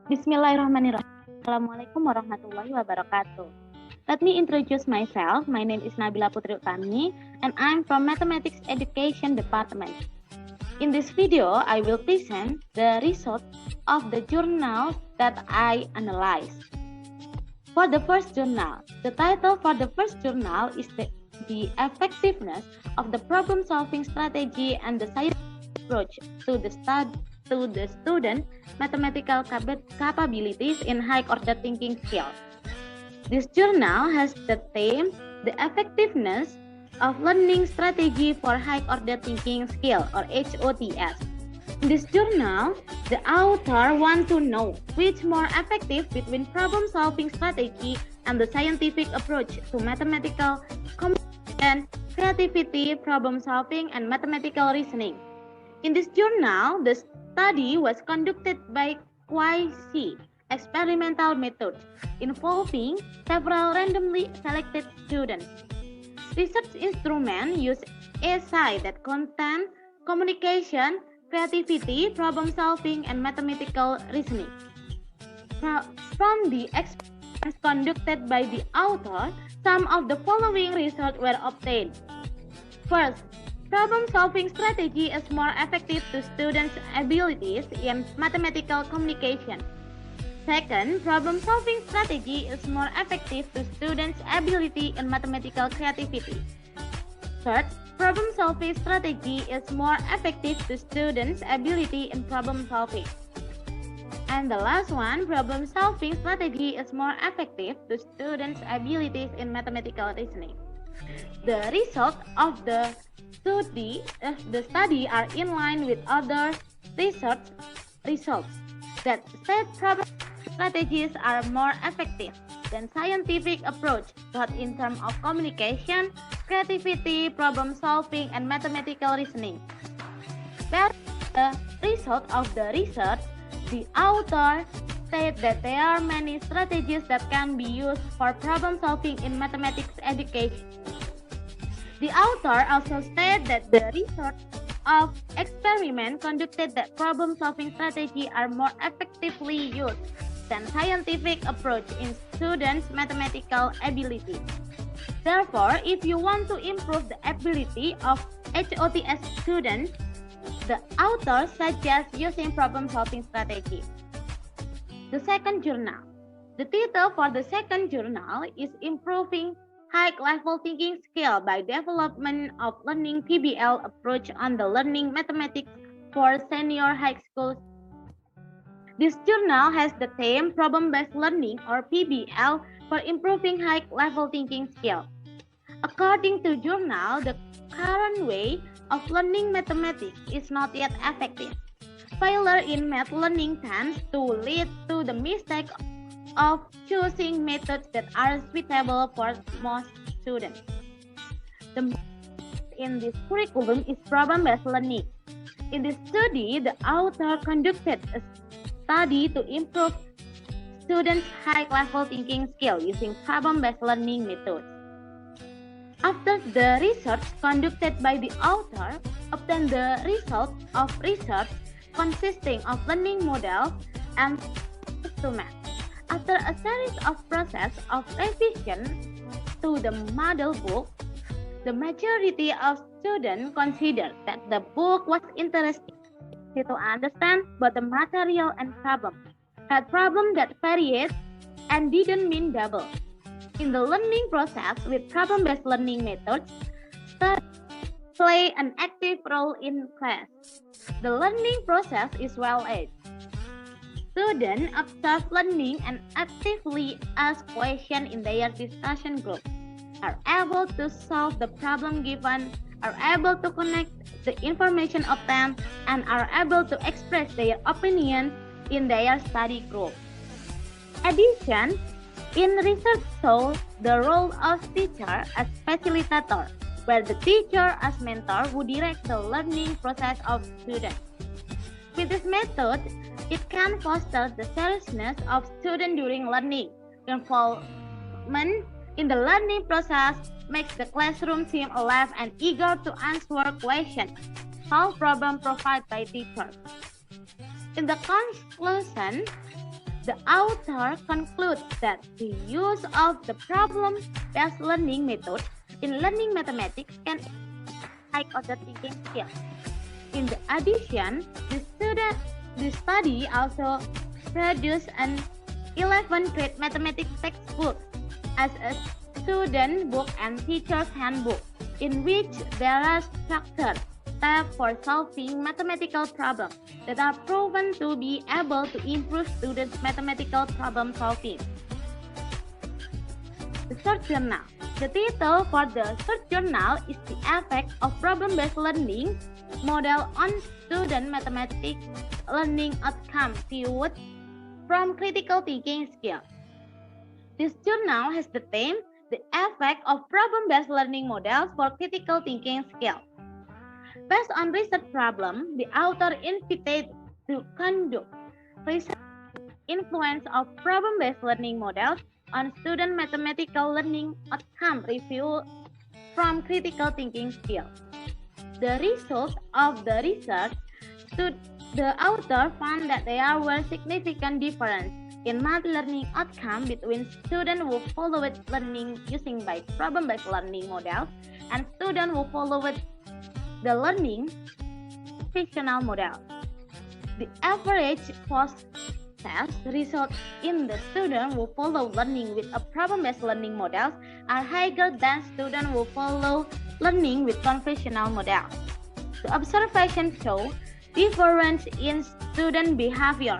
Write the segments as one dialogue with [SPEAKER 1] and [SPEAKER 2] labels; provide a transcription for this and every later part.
[SPEAKER 1] Bismillahirrahmanirrahim. Assalamualaikum warahmatullahi wabarakatuh. Let me introduce myself. My name is Nabila Putri Utami, and I'm from Mathematics Education Department. In this video, I will present the result of the journal that I analyzed. For the first journal, the title for the first journal is the effectiveness of the problem-solving strategy and the scientific approach to the student mathematical capabilities in high-order thinking skills. This journal has the theme, The Effectiveness of Learning Strategy for High-Order Thinking Skill, or HOTS. In this journal, the author wants to know which more effective between problem-solving strategy and the scientific approach to mathematical comprehension, creativity, problem-solving, and mathematical reasoning. In this journal, the study was conducted by quasi-experimental methods involving several randomly selected students. Research instruments use essays that contain communication, creativity, problem-solving, and mathematical reasoning. From the experiments conducted by the author, some of the following results were obtained. First, problem-solving strategy is more effective to students' abilities in mathematical communication. Second, problem-solving strategy is more effective to students' ability in mathematical creativity. Third, problem-solving strategy is more effective to students' ability in problem-solving. And the last one, problem-solving strategy is more effective to students' abilities in mathematical reasoning. The results of the study are in line with other research results that state problem strategies are more effective than scientific approach, both in terms of communication, creativity, problem solving, and mathematical reasoning. Based on the result of the research, the author stated that there are many strategies that can be used for problem solving in mathematics education. The author also stated that the results of experiments conducted that problem-solving strategy are more effectively used than scientific approach in students' mathematical ability. Therefore, if you want to improve the ability of HOTS students, the author suggests using problem-solving strategy. The second journal. The title for the second journal is Improving High-Level Thinking Skill by Development of Learning PBL Approach on the Learning Mathematics for Senior High School. This journal has the theme Problem-Based Learning, or PBL, for improving high-level thinking skill. According to journal, the current way of learning mathematics is not yet effective. Failure in math learning tends to lead to the mistake of choosing methods that are suitable for most students. The method in this curriculum is problem-based learning. In this study, the author conducted a study to improve students' high-level thinking skill using problem-based learning methods. After the research conducted by the author obtained the result of research consisting of learning models and instruments. After a series of process of revision to the model book, the majority of students considered that the book was interesting to understand both the material and problem, had problems that varied and didn't mean double. In the learning process with problem-based learning methods, studies play an active role in class. The learning process is well-edged. Students observe learning and actively ask questions in their discussion group, are able to solve the problem given, are able to connect the information obtained, and are able to express their opinions in their study group. Addition, in research shows the role of teacher as facilitator, where the teacher as mentor who direct the learning process of students. With this method, it can foster the seriousness of students during learning. Involvement in the learning process makes the classroom seem alive and eager to answer questions, solve problems provided by teachers. In the conclusion, The author concludes that the use of the problem-based learning method in learning mathematics can improve other thinking skills. In addition, the study also produced an 11th grade mathematics textbook as a student book and teacher's handbook, in which there are structured steps for solving mathematical problems that are proven to be able to improve students' mathematical problem solving. The third journal. The title for the third journal is The Effect of Problem-Based Learning Model on Student Mathematics Learning Outcomes Viewed from Critical Thinking Skills. This journal has the theme, The Effect of Problem-Based Learning Models for Critical Thinking Skills. Based on research problem, the author invited to conduct research influence of problem-based learning models on student mathematical learning outcome review from critical thinking skills. The result of the research, the author found that there were significant differences in math learning outcome between students who followed learning using by problem-based learning models and students who followed the learning fictional model. The average post-test results in the students who follow learning with a problem-based learning models are higher than students who follow learning with conventional models. The observations show difference in student behavior,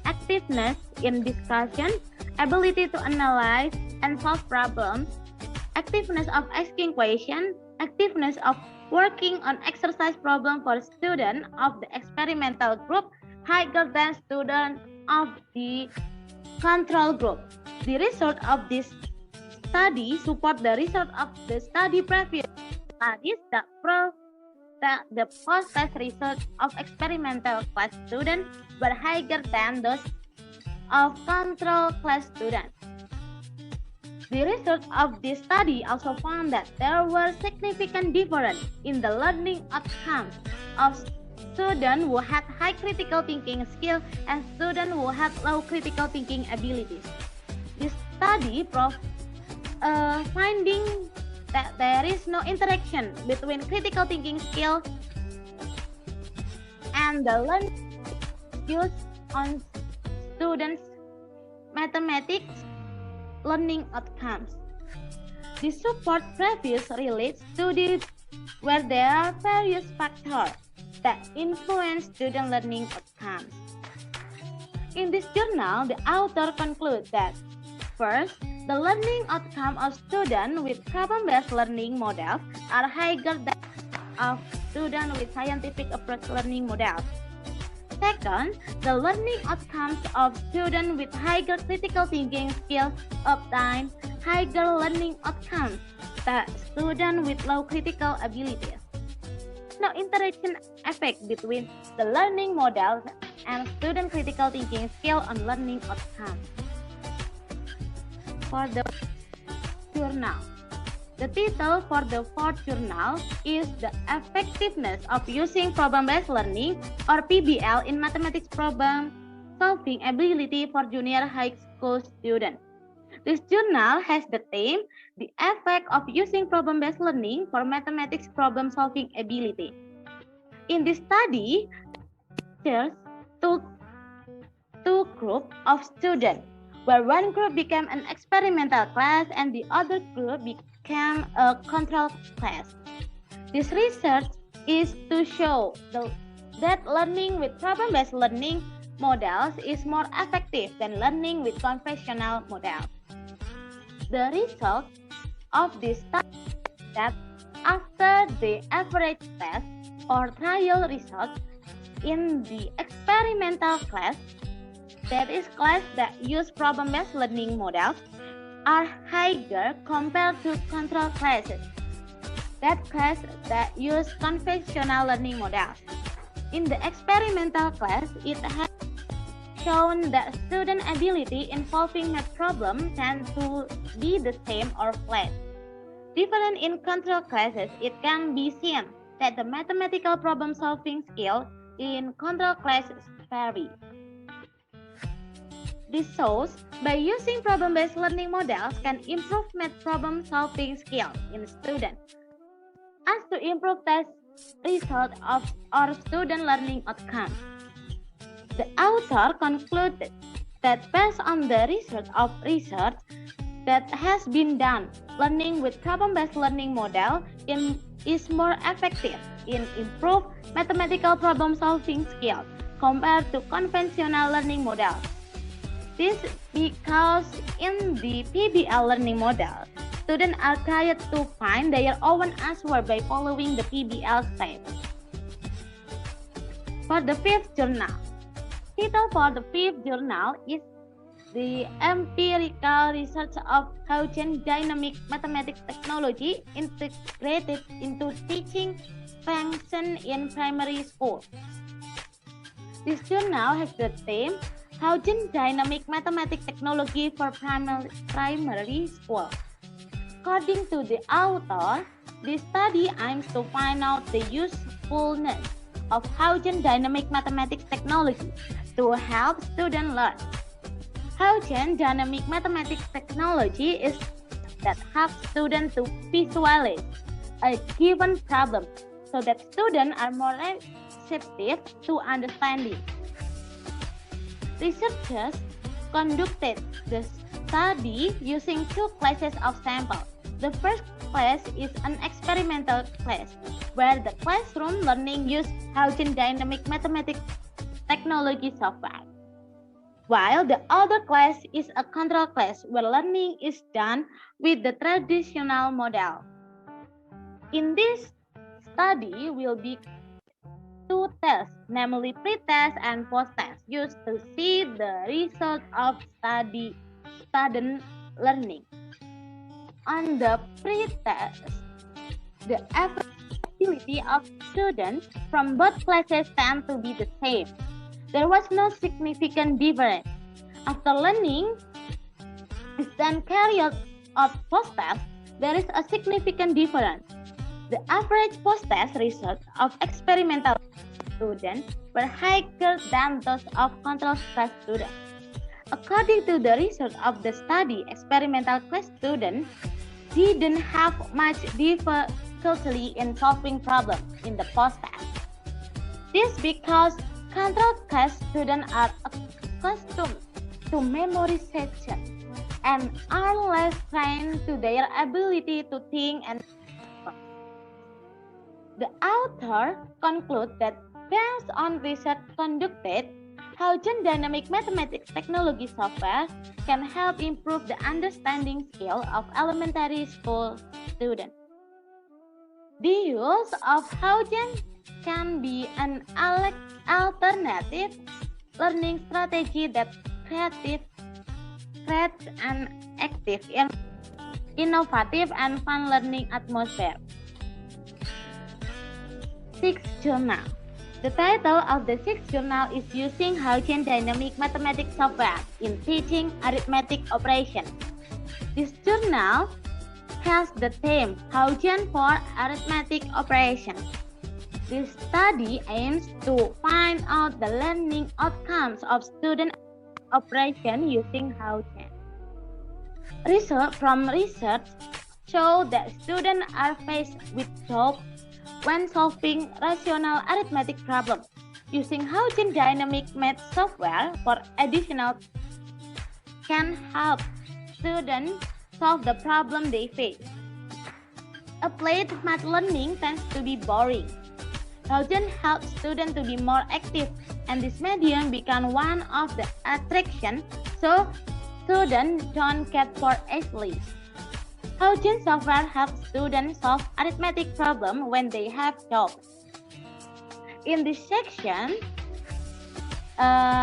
[SPEAKER 1] activeness in discussion, ability to analyze and solve problems, activeness of asking questions, activeness of working on exercise problem for students of the experimental group higher than students of the control group. The result of this study support the result of the study previous studies that prove that the post-test results of experimental class students were higher than those of control class students. The results of this study also found that there were significant differences in the learning outcomes of students who had high critical thinking skills and students who had low critical thinking abilities. This study proved finding that there is no interaction between critical thinking skills and the learning used on students' mathematics learning outcomes. This support previous relates to where there are various factors that influence student learning outcomes. In this journal, the author concludes that first, the learning outcome of students with problem-based learning models are higher than of students with scientific approach learning models. Second, the learning outcomes of students with higher critical thinking skills obtain higher learning outcomes than students with low critical abilities. No interaction effect between the learning models and student critical thinking skill on learning outcomes. For the journal, the title for the fourth journal is The Effectiveness of Using Problem-Based Learning or PBL in Mathematics Problem Solving Ability for Junior High School Students. This journal has the theme, The Effect of Using Problem-Based Learning for Mathematics Problem Solving Ability. In this study, teachers took two groups of students, where one group became an experimental class and the other group became a control class. This research is to show that learning with problem-based learning models is more effective than learning with conventional models. The result of this study is that after the average test or trial results in the experimental class, that is class that use problem-based learning models, are higher compared to control classes, that class that use conventional learning models. In the experimental class, it has shown that student ability in solving math problems tend to be the same or flat. Different in control classes, it can be seen that the mathematical problem-solving skill in control classes vary. This shows by using problem-based learning models can improve math problem-solving skills in students, as to improve test result of or student learning outcomes. The author concluded that based on the research that has been done, learning with problem-based learning model is more effective in improved mathematical problem-solving skills compared to conventional learning models. This because in the PBL learning model, students are required to find their own answer by following the PBL steps. For the fifth journal, title for the fifth journal is the empirical research of Haugen dynamic mathematics technology integrated into teaching function in primary school. This journal has the theme Haugen dynamic mathematics technology for primary school. According to the author, this study aims to find out the usefulness of Haugen dynamic mathematics technology to help students learn. Haugen dynamic mathematics technology is that helps students to visualize a given problem so that students are more receptive to understanding. Researchers conducted the study using two classes of samples. The first class is an experimental class where the classroom learning used Haugen dynamic mathematics technology software, while the other class is a control class where learning is done with the traditional model. In this study will be two tests, namely pre-test and post-test, used to see the result of student learning. On the pre-test, the average ability of students from both classes tend to be the same. There was no significant difference. After learning is then carried out post-test, there is a significant difference. The average post-test results of experimental students were higher than those of control class students. According to the result of the study, experimental class students didn't have much difficulty in solving problems in the post-test. This because control class students are accustomed to memorization and are less trained to their ability to think and the author concludes that based on research conducted, Haugen dynamic mathematics technology software can help improve the understanding skill of elementary school students. The use of Haugen can be an alternative learning strategy that creates an active, innovative, and fun learning atmosphere. Sixth journal. The title of the sixth journal is Using Haugen Dynamic Mathematics Software in Teaching Arithmetic Operations. This journal has the theme Haugen for Arithmetic Operations. This study aims to find out the learning outcomes of student operation using Haugen. Results from research show that students are faced with doubt when solving rational arithmetic problems. Using Haugen dynamic math software for additional can help students solve the problem they face. Applied math learning tends to be boring. Haugen helps students to be more active, and this medium become one of the attractions so students don't get bored easily. Haugen software helps students solve arithmetic problems when they have doubts. In this section,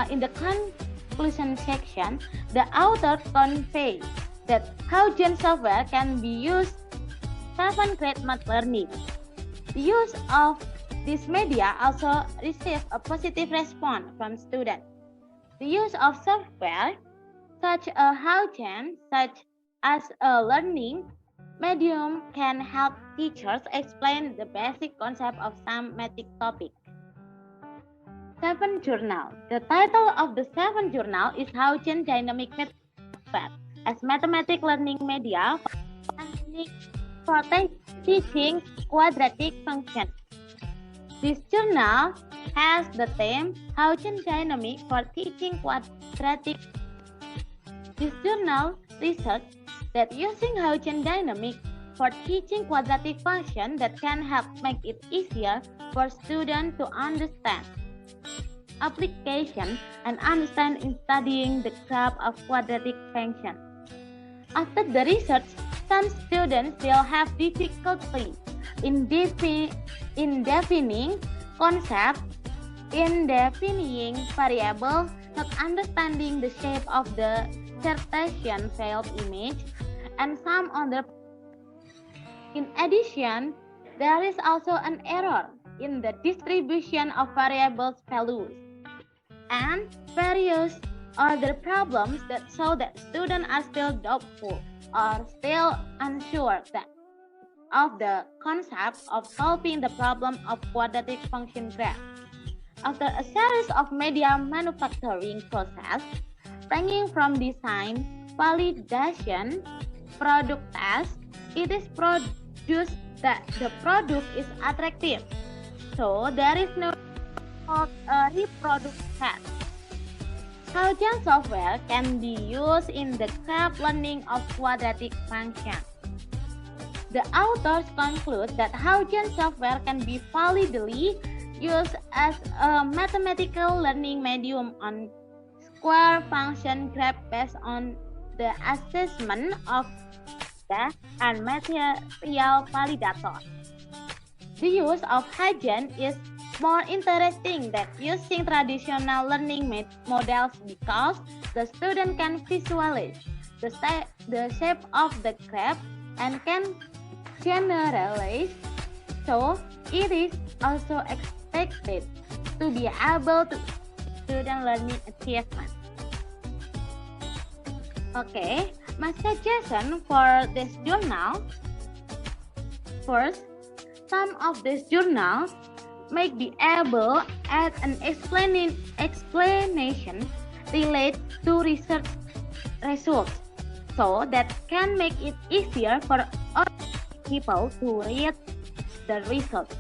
[SPEAKER 1] in the conclusion section, the author conveys that Haugen software can be used 7th grade math learning. The use of this media also received a positive response from students. The use of software such as Haugen, such as a learning medium, can help teachers explain the basic concept of some mathematics topic. Seventh journal. The title of the seventh journal is Haugen Dynamic Method as Mathematical Learning Media for Teaching Quadratic Function. This journal has the theme Haugen Dynamic for Teaching Quadratic. This journal research that using Haugen Dynamic for teaching quadratic function that can help make it easier for students to understand application and understand in studying the graph of quadratic function. After the research, some students will have difficulty in defining concepts, in defining variables, not understanding the shape of the Cartesian field image, and some other. In addition, there is also an error in the distribution of variables values and various other problems that show that students are still doubtful or still unsure of the concept of solving the problem of quadratic function graph. After a series of media manufacturing process, ranging from design, validation, product test, it is produced that the product is attractive. So there is no reproduce test. Haugen software can be used in the graph learning of quadratic function. The authors conclude that Haugen software can be validly used as a mathematical learning medium on square function graph based on the assessment of data and material validator. The use of Haugen is more interesting than using traditional learning models because the student can visualize the shape of the graph and can generalize, so it is also expected to be able to student learning achievement. Okay, my suggestion for this journal. First, some of these journals may be able at an explanation related to research results, so that can make it easier for other people to read the results.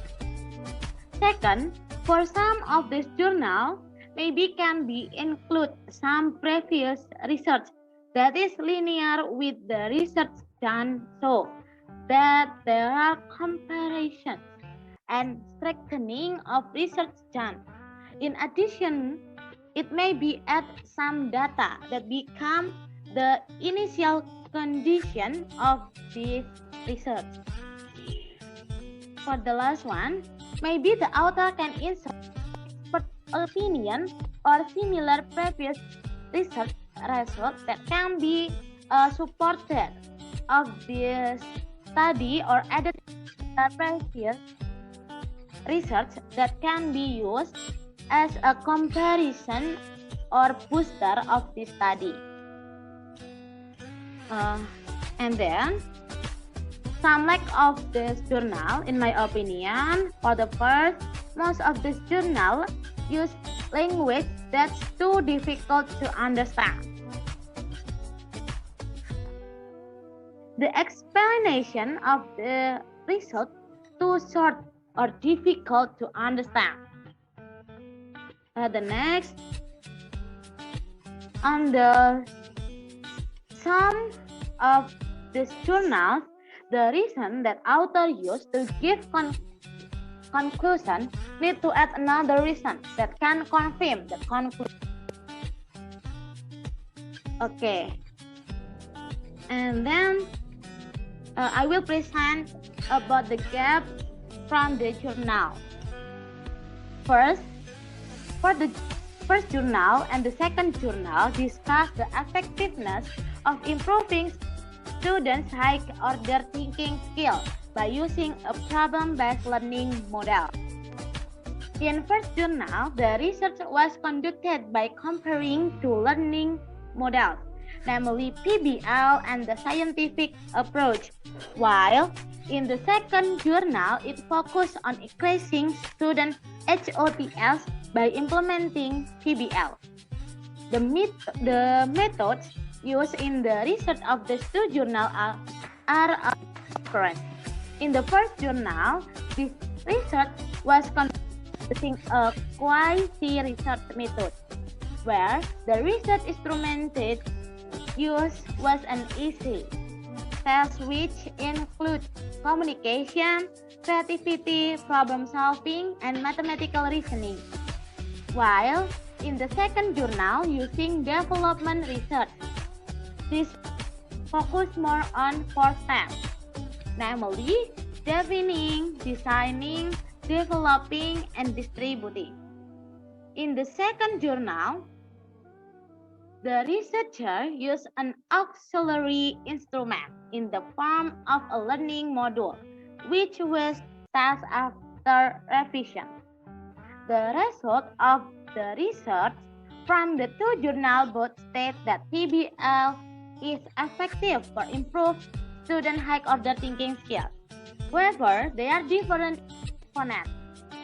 [SPEAKER 1] Second, for some of these journals, maybe can be include some previous research that is linear with the research done, so that there are comparisons and strengthening of research done. In addition, it may be add some data that become the initial condition of this research. For the last one, maybe the author can insert expert opinion or similar previous research results that can be supported of this study or added previous research that can be used as a comparison or booster of this study. And then, some lack of this journal, in my opinion, for the first, most of this journal use language that's too difficult to understand. The explanation of the result too short or difficult to understand. The next, on the some of this journal, the reason that author used to give conclusion need to add another reason that can confirm the conclusion. Okay, and then I will present about the gap from the journal. First, for the first journal and the second journal discuss the effectiveness of improving students' high-order thinking skills by using a problem-based learning model. In first journal, the research was conducted by comparing two learning models, namely PBL and the scientific approach, while in the second journal, it focused on increasing student HOTS by implementing PBL. The methods used in the research of the two journals are different. In the first journal, this research was conducted using a quasi-research method, where the research instrumented used was an easy test which include communication, creativity, problem solving, and mathematical reasoning. While in the second journal using development research, this focus more on four steps, namely defining, designing, developing, and distributing. In the second journal, the researcher used an auxiliary instrument in the form of a learning module, which was tested after revision. The result of the research from the two journals both state that PBL is effective for improved student high-order thinking skills. However, they are different components.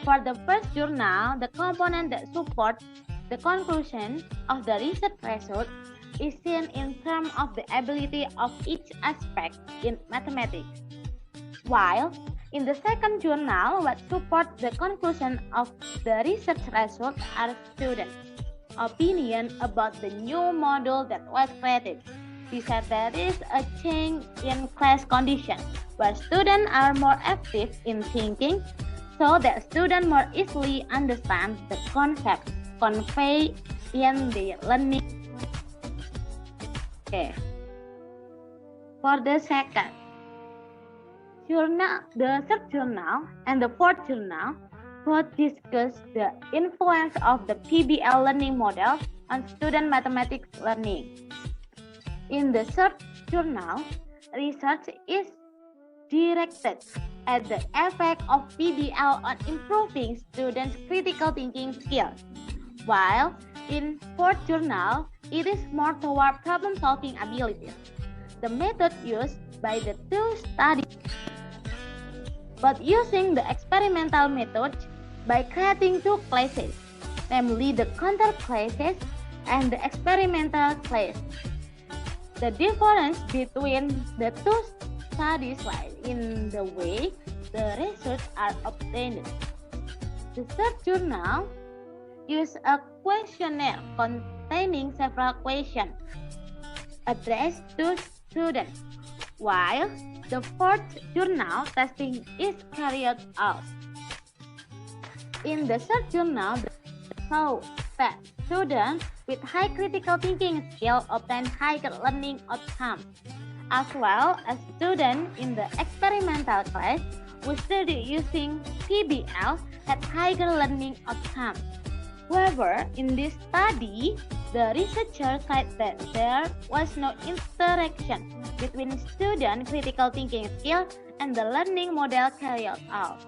[SPEAKER 1] For the first journal, the component that supports the conclusion of the research result is seen in terms of the ability of each aspect in mathematics. While in the second journal, what supports the conclusion of the research result are students' opinion about the new model that was created. He said there is a change in class conditions where students are more active in thinking so that students more easily understand the concept conveyed in the learning. Okay. For the second journal, the third journal and the fourth journal both discuss the influence of the PBL learning model on student mathematics learning. In the third journal, research is directed at the effect of PBL on improving students' critical thinking skills, while in fourth journal, it is more toward problem-solving abilities. The method used by the two studies, but using the experimental method by creating two classes, namely the control classes and the experimental class. The difference between the two studies lies in the way the results are obtained. The third journal uses a questionnaire containing several questions addressed to students, while the fourth journal testing is carried out. In the third journal, show that students with high critical thinking skill obtain higher learning outcomes, as well as students in the experimental class who study using PBL had higher learning outcomes. However, in this study, the researcher said that there was no interaction between student critical thinking skill and the learning model carried out.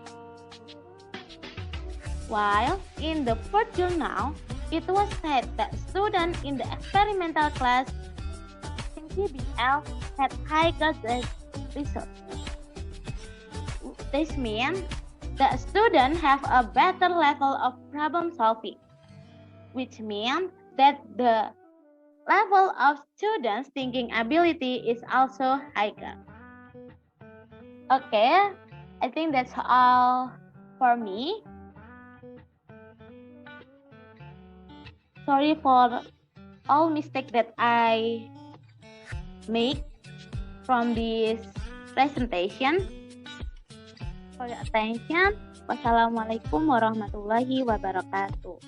[SPEAKER 1] While in the fourth journal, it was said that students in the experimental class in PBL had higher results. This means that students have a better level of problem solving, which means that the level of students' thinking ability is also higher. Okay, I think that's all for me. Sorry for all mistakes that I make from this presentation. For your attention. Wassalamualaikum warahmatullahi wabarakatuh.